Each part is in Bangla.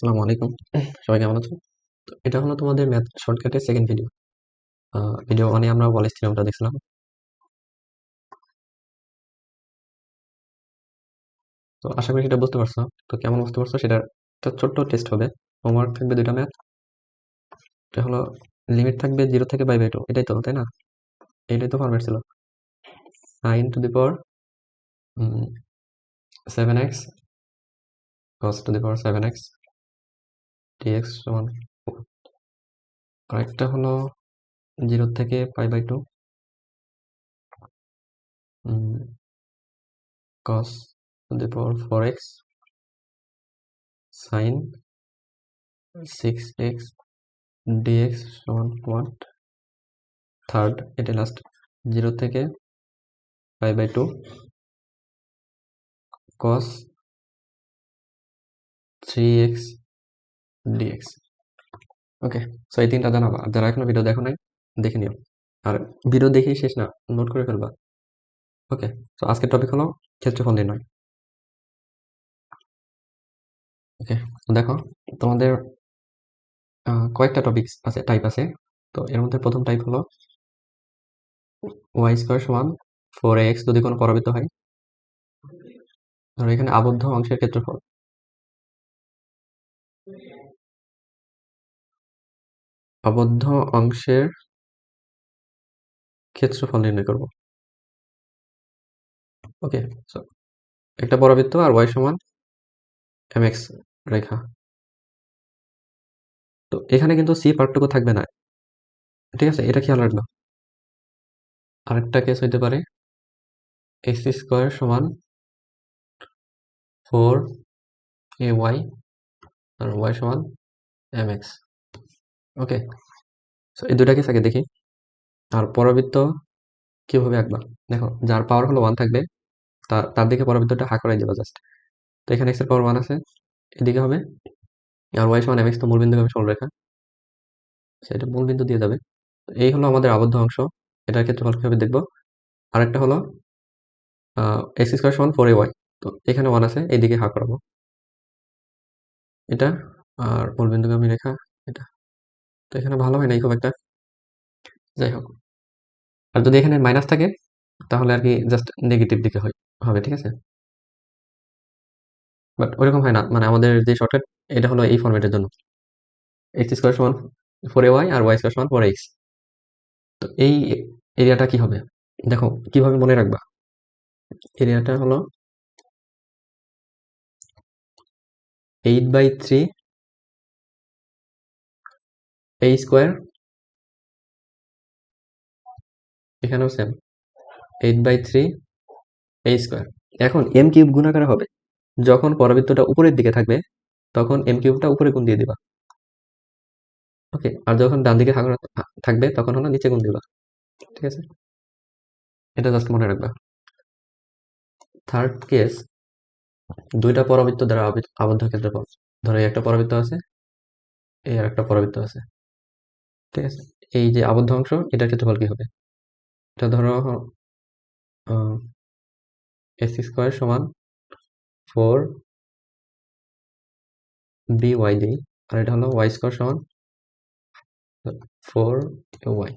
আসসালামু আলাইকুম। সবাই কেমন আছো? তো এটা হলো তোমাদের ম্যাথ শর্টকাটের সেকেন্ড ভিডিও। ভিডিও 1 এ আমরা ওয়ালেস থিওরেমটা দেখছিলাম। তো আশা করি সেটা বুঝতে পারছো। তো কেমন বুঝতে পারছো সেটার একটা ছোট্ট টেস্ট হবে। হোমওয়ার্ক থাকবে 2টা ম্যাথ। এটা হলো লিমিট থাকবে 0 থেকে π/2, এটাই তো, তাই না? এটাই তো ফরম্যাট ছিল। sin to the power 7x cos to the power 7x dx সমান 4। আরেকটা হলো 0 থেকে π/2 cos to the power 4x sin 6x dx সমান 1। থার্ড, এটা লাস্ট, 0 থেকে π/2 cos 3x dx। ওকে, সো এই তিনটা জানাবা। আর যারা এখনো ভিডিও দেখো নাই, দেখে নিও। আর ভিডিও দেখেই শেষ না, নোট করে ফেলবা। ওকে, তো আজকের টপিক হলো ক্ষেত্রফল নির্ণয়। ওকে, তো দেখো তোমাদের কয়েকটা টপিক আছে, টাইপ আছে। তো এর মধ্যে প্রথম টাইপ হলো y স্কয়ার সমান 4ax যদি কোনো পরাবৃত্ত হয়। ধরো এখানে আবদ্ধ অংশের ক্ষেত্রফল। আবদ্ধ অংশের ক্ষেত্রফল নির্ণয় করব। ওকে, সো একটা পরাবৃত্ত আর y সমান mx রেখা। তো এখানে কিন্তু সি পার্থক্য থাকবে না, ঠিক আছে? এটা খেয়াল রাখবা। আরেকটা কেস হইতে পারে এক্স স্কোয়ার সমান 4ay আর y সমান mx। ওকে, সো এই দুইটা কেস আগে দেখি। আর পরাবৃত্ত কিভাবে আঁকবা? দেখো, যার পাওয়ার হলো 1 থাকবে তার দিকে পরাবৃত্তটা হা করাই দেবা জাস্ট। তো এখানে x এর পাওয়ার 1 আছে, এদিকে হবে। আর y সমান mx তো মূলবিন্দু হবে সরলরেখা, সেটা মূলবিন্দু দিয়ে যাবে। তো এই হলো আমাদের আবদ্ধ অংশ। এটার ক্ষেত্রফল কিভাবে দেখবো? আরেকটা হলো এক্স স্কোয়ার সমান 4ay। তো এখানে 1 আছে, এইদিকে হা করাবো এটা। আর মূলবিন্দুগামী রেখা এটা। তো এখানে ভালো হয় নাই খুব একটা, যাই হোক। আর যদি এখানে মাইনাস থাকে তাহলে আর কি জাস্ট নেগেটিভ দিকে হবে, ঠিক আছে? বাট ওইরকম হয় না, মানে আমাদের যে শর্টকাট এটা হলো এই ফরম্যাটের জন্য। এক্স স্কোয়ার সমান 4ay আর y স্কোয়ার সমান 4x। তো এই এরিয়াটা কি হবে? দেখো কিভাবে মনে রাখবা। এরিয়াটা হলো 8/3 a স্কোয়ার, এখানেও সেম 8/3 a স্কোয়ার। এখন এম কিউব গুণাকারে হবে। যখন পরাবৃত্তটা উপরের দিকে থাকবে তখন এম কিউবটা উপরে গুণ দিয়ে দিবা। ওকে, আর যখন ডান দিকে থাকবে তখন হলো নিচে গুণ দিবা, ঠিক আছে? এটা জাস্ট মনে রাখবা। থার্ড কেস, দুইটা পরাবৃত্ত দ্বারা আবদ্ধ ক্ষেত্রফল। ধরো এই একটা পরাবৃত্ত আছে, এই আর একটা পরাবৃত্ত আছে, ঠিক আছে? এই যে আবদ্ধ অংশ, এটার ক্ষেত্রফল কি হবে? এটা ধরো এক্স স্কোয়ার সমান 4by দিই, আর এটা হলো y স্কোয়ার সমান 4ay।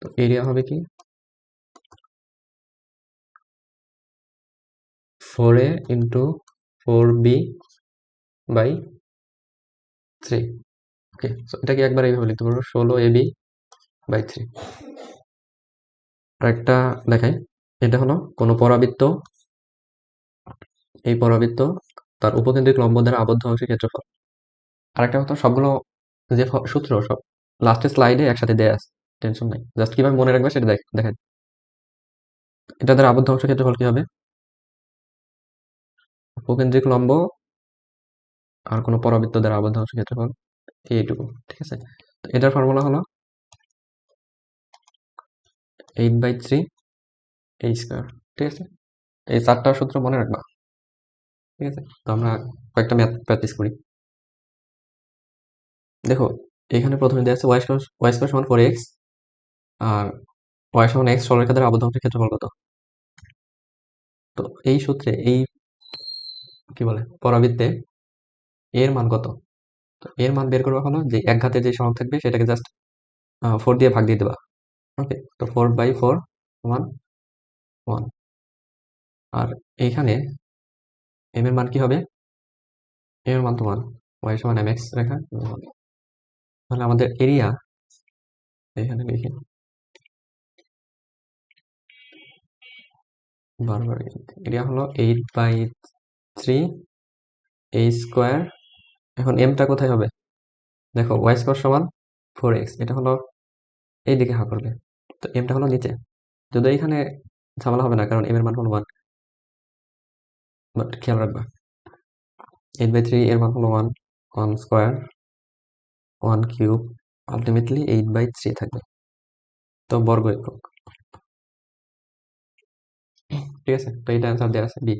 তো এরিয়া হবে কি 4a ইন্টু 4b/3। ওকে, সো এটাকে একবার এইভাবে লিখতে পারবো 16ab/3। আর একটা দেখাই, এটা হলো কোনো পরাবৃত্ত, এই পরাবৃত্ত তার উপকেন্দ্রিক লম্ব দ্বারা আবদ্ধ অংশের ক্ষেত্রফল। আরেকটা কথা, সবগুলো যে সূত্র সব লাস্টের স্লাইডে একসাথে দেয়া আছে, টেনশন নাই। জাস্ট কিভাবে মনে রাখবে সেটা দেখেন। এটা দ্বারা আবদ্ধ অংশের ক্ষেত্রফল কি হবে? উপকেন্দ্রিক লম্ব আর কোনো পরাবৃত্ত দ্বারা আবদ্ধ অংশের ক্ষেত্রফল এইটুকু, ঠিক আছে? তো এটার ফর্মুলা হলো 8/3 a স্কোয়ার, ঠিক আছে? এই 4টা সূত্র মনে রাখবা, ঠিক আছে? তো আমরা কয়েকটা ম্যাথ প্র্যাকটিস করি। দেখো, এখানে প্রথমে দেওয়া আছে y স্কোয়ার সমান 4x আর y সমান x সরলরেখা দ্বারা আবদ্ধ অংশের ক্ষেত্রফল কত? তো এই সূত্রে, এই কি বলে, পরাবৃত্তে এর মান কত? তো এর মান বের করবা হলো যে এক ঘাতে যে সহগ থাকবে সেটাকে জাস্ট 4 দিয়ে ভাগ দিয়ে দেবা। ওকে, তো 4/4 সমান 1। আর এইখানে m এর মান কি হবে? m এর মান তো 1, y সমান mx রেখা। তাহলে আমাদের এরিয়া এখানে লিখি, বারবার এরিয়া হলো 8/3 a স্কোয়ার। এখন এমটা কোথায় হবে? দেখো y স্কোয়ার সমান 4x, এটা হলো এই দিকে হা করবে, তো এমটা হলো নিচে। যদি এখানে ঝামেলা হবে না, কারণ m এর মান হলো 1, বাট খেয়াল রাখবা 8/3 এর মান হলো 1, 1 স্কোয়ার 1 কিউব, আলটিমেটলি 8/3 থাকবে। তো বর্গ একক, ঠিক আছে। তো এটা অ্যান্সার দেওয়া আছে বি।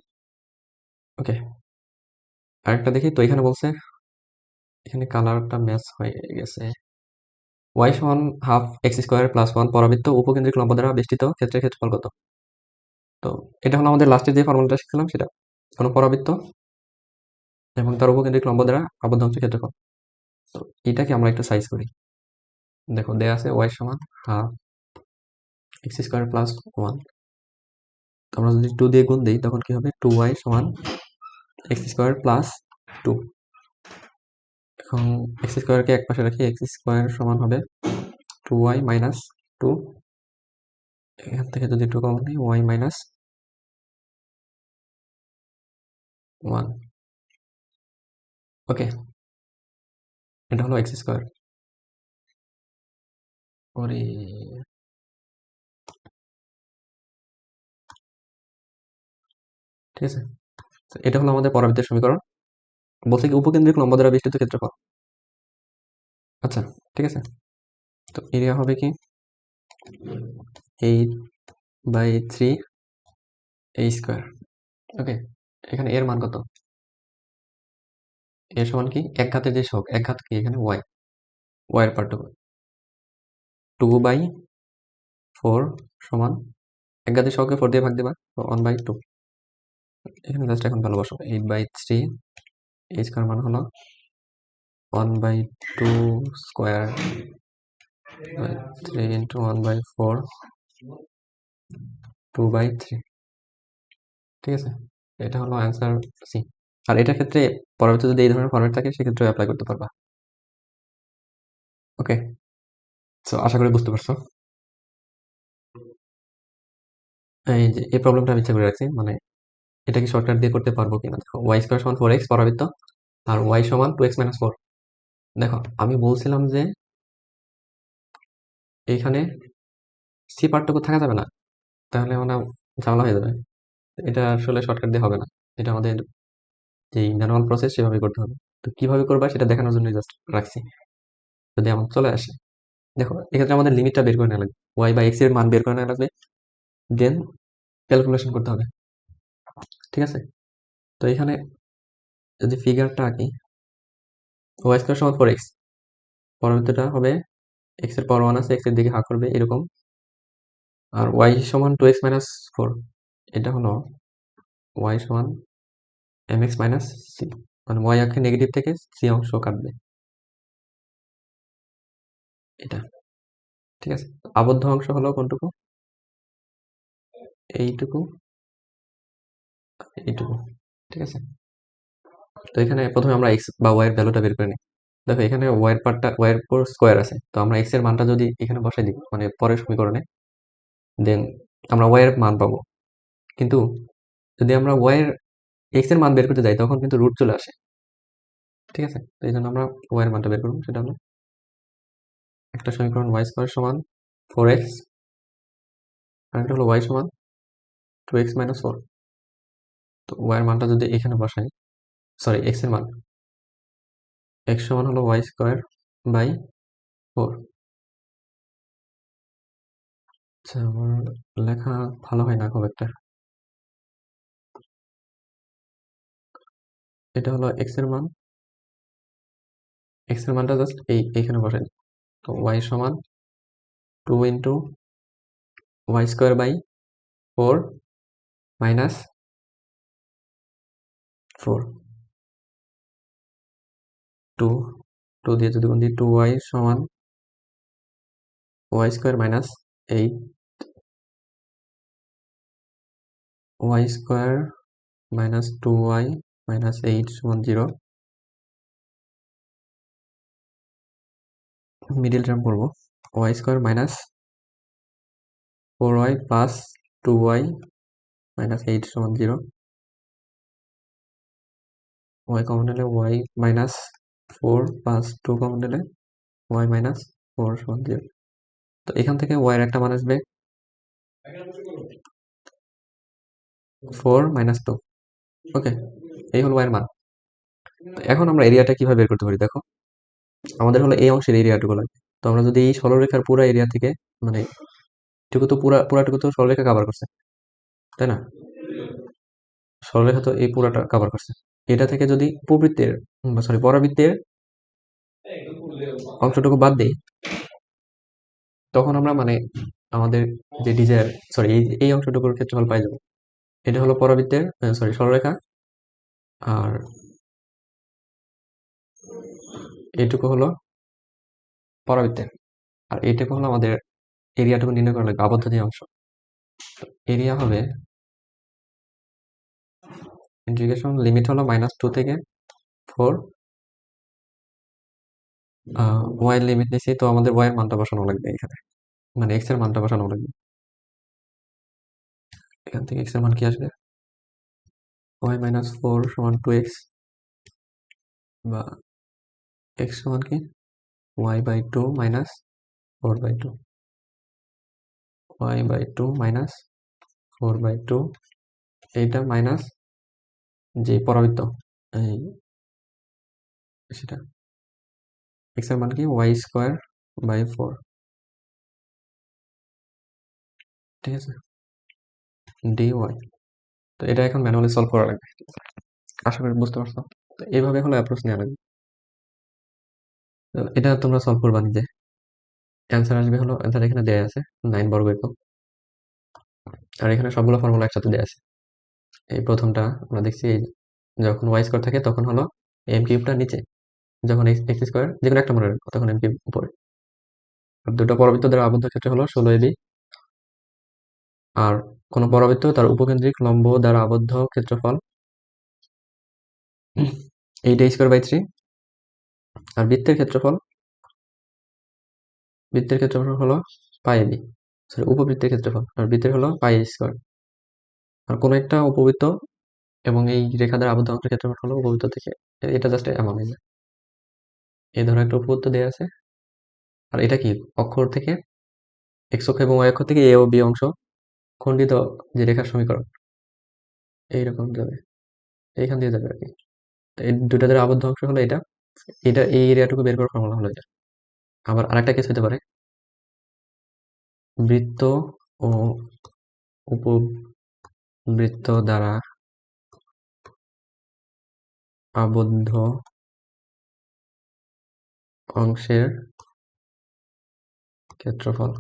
ওকে, আরেকটা দেখি। তো এখানে বলছে, এখানে কালারটা ম্যাচ হয়ে গেছে। y সমান হাফ এক্স স্কোয়ার প্লাস 1 পরাবৃত্ত উপকেন্দ্রিক লম্ব দ্বারা বেষ্টিত ক্ষেত্রের ক্ষেত্রফল কত? তো এটা হলো আমাদের লাস্টের যে ফর্মুলাটা শিখছিলাম সেটা, কোনো পরাবৃত্ত এবং তার উপকেন্দ্রিক লম্ব দ্বারা আবদ্ধ অংশের ক্ষেত্রফল। তো এটাকে আমরা একটু সাইজ করি। দেখো দেয়া আছে y সমান হাফ এক্স স্কোয়ার প্লাস 1। তো আমরা যদি 2 দিয়ে গুণ দিই তখন কি হবে? 2y সমান এক্স স্কোয়ার প্লাস 2। এখন এক্স স্কোয়ারকে এক পাশে রাখি, এক্স স্কোয়ার সমান হবে 2y মাইনাস 2। এখান থেকে যদি 2 কমন দিই, y মাইনাস 1। ওকে, এটা হলো এক্স স্কোয়ার। ওরে, ঠিক আছে। তো এটা হলো আমাদের পরাবৃত্তের সমীকরণ। বলছে কি উপকেন্দ্রিক লম্ব দ্বারা বেষ্টিত ক্ষেত্রফল। আচ্ছা, ঠিক আছে। তো এরিয়া হবে কি 8/3 a স্কোয়ার। ওকে, এখানে এর মান কত? এর সমান কি এক ঘাতে যে সহগ, এক ঘাত কি এখানে y, y এর পার্থক্য 2/4 সমান এক ঘাতের সহগকে 4 দিয়ে ভাগ দেবা, তো 1/2। এখানে জাস্ট এখন ভালোবাসো 8/3 a স্কোয়ার মান হলো 1/2 স্কোয়ার 3 ইন্টু 1/4 2/3। ঠিক আছে, এটা হলো অ্যান্সার সি। আর এটার ক্ষেত্রে পরবর্তী যদি এই ধরনের ফরম্যাট থাকে সেক্ষেত্রে অ্যাপ্লাই করতে পারবা। ওকে, সো আশা করি বুঝতে পারছো। এই যে এই প্রবলেমটা আমি ইচ্ছা করে রাখছি, মানে এটা কি শর্টকাট দিয়ে করতে পারবো কিনা। দেখো y স্কোয়ার সমান 4x পরাবৃত্ত, আর y সমান 2x মাইনাস 4। দেখো আমি বলছিলাম যে এইখানে সি পার্থক্য থাকা যাবে না, তাহলে মানে ঝামেলা হয়ে যাবে। এটা আসলে শর্টকাট দিয়ে হবে না, এটা আমাদের যেই ম্যানুয়াল প্রসেস সেভাবে করতে হবে। তো কিভাবে করবা সেটা দেখানোর জন্য জাস্ট রাখছি, যদি আমার চলে আসে। দেখো এক্ষেত্রে আমাদের লিমিটটা বের করে নেওয়া লাগবে, y বা x এর মান বের করে নেওয়া লাগবে, দেন ক্যালকুলেশন করতে হবে। ঠিক আছে, তো এখানে যদি ফিগারটা আঁকি, y স্কোয়ার সমান 4x, পরবর্তীটা হবে x এর পাওয়ার 1 আছে, x এর দিকে হাত করবে এরকম, আর y সমান 2x মাইনাস 4। এটা হলো y সমান mx মাইনাস c, মানে y অক্ষে নেগেটিভ থেকে c অংশ কাটবে এটা। ঠিক আছে, আবদ্ধ অংশ হলো কোনটুকু? এইটুকু, এইটুকু। ঠিক আছে, তো এখানে প্রথমে আমরা x বা y এর ভ্যালুটা বের করে নিই। দেখো এখানে y এর পার্টটা, y এর উপর স্কোয়ার আছে, তো আমরা x এর মানটা যদি এখানে বসাই দিই মানে পরের সমীকরণে, দেন আমরা y এর মান পাবো। কিন্তু যদি আমরা y এর x এর মান বের করতে যাই তখন কিন্তু রুট চলে আসে। ঠিক আছে, তো এই জন্য আমরা y এর মানটা বের করবো, সেটা হলো একটা সমীকরণ y স্কোয়ার সমান 4x, আর একটা হলো y সমান 2x মাইনাস 4। তো y এর মানটা যদি এখানে বসাই, সরি x এর মান, x সমান হলো y স্কোয়ার বাই 4। আচ্ছা, আমার লেখা ভালো হয় না খুব একটা। এটা হলো x এর মান, x এর মানটা জাস্ট এইখানে বসাই। তো y সমান 2 into y square by 4 minus 4। Two, two দিয়ে যদি গুণ দিই 2y সমান y square minus 8, y square minus 2y minus 8 সমান 0। মিডিল টার্ম করবো, y square minus 4y plus 2y minus 8 সমান 0। y কমন নিলে y মাইনাস 4 প্লাস 2 কমন নিলে y মাইনাস 4 সমান 0। তো এখান থেকে y এর একটা মান আসবে 4 মাইনাস 2। ওকে, এই হলো y এর মান। তো এখন আমরা এরিয়াটা কিভাবে বের করতে পারি দেখো, আমাদের হলো এই অংশের এরিয়াটুকু লাগবে। তো আমরা যদি এই সরলরেখার পুরো এরিয়া থেকে, মানে এটুকু তো পুরাটুকু তো সরলরেখা কভার করছে, তাই না? সরলরেখা তো এই পুরাটা কভার করছে। এটা থেকে যদি উপবৃত্তের সরি পরাবৃত্তের অংশটুকু বাদ দিই, তখন আমরা মানে আমাদের যে ডিজায়ার সরি এই অংশটুকুর ক্ষেত্রফল পাই যাবো। এটা হলো পরাবৃত্তের সরি সরলরেখা, আর এইটুকু হলো পরাবৃত্তের, আর এইটুকু হলো আমাদের এরিয়াটুকু নির্ণয় করা লাগবে, আবদ্ধ যে অংশ। এরিয়া হবে ইন্টিগ্রেশন লিমিট হলো -2 থেকে 4, ওয়াই এর লিমিট নিছি, তো আমাদের ওয়াই এর মানটা বসানো লাগবে এখানে, মানে এক্স এর মানটা বসানো লাগবে। এখান থেকে এক্স এর মান কি আসবে, ওয়াই মাইনাস 4 সমান 2x, বা এক্স সমান কি y by 2 minus 4/2, y by 2 minus 4/2, এইটা মাইনাস যে পরাবৃত্ত এই সেটা, এক্স এর মান কি ওয়াই স্কোয়ার বাই 4, ঠিক আছে, ডি ওয়াই। তো এটা এখন ম্যানুয়ালি সলভ করা লাগবে, আশা করি বুঝতে পারছো। তো এইভাবে হলো অ্যাপ্রোচ নেওয়া লাগবে। তো এটা তোমরা সলভ করবা নিজে, অ্যান্সার আসবে হলো, অ্যান্সার এখানে দেয়া আছে 9 বর্গ একক, আর এখানে সবগুলো ফর্মুলা একসাথে দেয়া আছে। এই প্রথমটা আমরা দেখছি, যখন ওয়াই স্কোয়ার থাকে তখন হলো এম কিউবটা নিচে, যখন এক্স স্কোয়ার যে কোনো একটা মনে রাখবো তখন এম কিউব উপরে। আর দুটো পরাবৃত্ত দ্বারা আবদ্ধ ক্ষেত্র হলো 16 ab, আর কোন পরাবৃত্ত তার উপকেন্দ্রিক লম্ব দ্বারা আবদ্ধ ক্ষেত্রফল 8a²/3, আর বৃত্তের ক্ষেত্রফল হলো পাই ab, সরি উপবৃত্তের ক্ষেত্রফল, আর বৃত্তের হলো পাই a²। আর কোন একটা উপবৃত্ত এবং এই রেখা দ্বারা আবদ্ধ অংশের ক্ষেত্রফল হলো উপবৃত্ত থেকে, এটা জাস্ট এমন এই ধরো একটা উপবৃত্ত দেয়া আছে, আর এটা কি অক্ষর থেকে এক্স অক্ষ এবং ওয়াই অক্ষ থেকে এ ও বি অংশ খণ্ডিত যে রেখার সমীকরণ এইরকম যাবে, এইখান দিয়ে যাবে আর কি। তো এই দুটা দ্বারা আবদ্ধ অংশ হলো এটা, এটা এই এরিয়াটুকু বের করার ফর্মুলা হলো এটা। আবার আরেকটা কেস হতে পারে, বৃত্ত ও উপবৃত্ত দ্বারা আবদ্ধ অংশের ক্ষেত্রফল।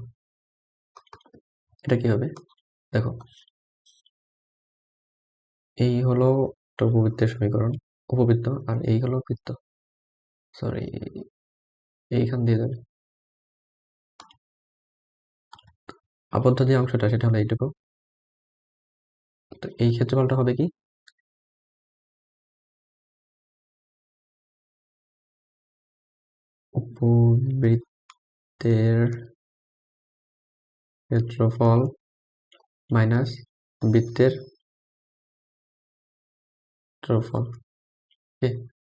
এটা কি হবে দেখো, এই হলো একটা উপবৃত্তের সমীকরণ, উপবৃত্ত, আর এই হলো বৃত্ত, সরি এইখান দিয়ে যাবে আবদ্ধ যে অংশটা, সেটা হলো এইটুকু। তো এই ক্ষেত্রফলটা হবে কি, উপবৃত্তের ক্ষেত্রফল মাইনাস বৃত্তের ক্ষেত্রফল।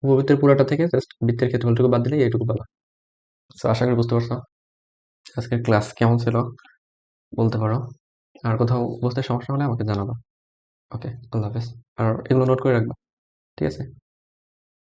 উপবৃত্তের পুরাটা থেকে জাস্ট বৃত্তের ক্ষেত্রফলটুকু বাদ দিলে এইটুকু পাবা। তো আশা করি বুঝতে পারছো। আজকের ক্লাস কেমন ছিল বলতে পারো, আর কোথাও বুঝতে সমস্যা হলে আমাকে জানাবা। ওকে, আল্লাহ হাফেজ। আর এগুলো নোট করে রাখবা, ঠিক আছে?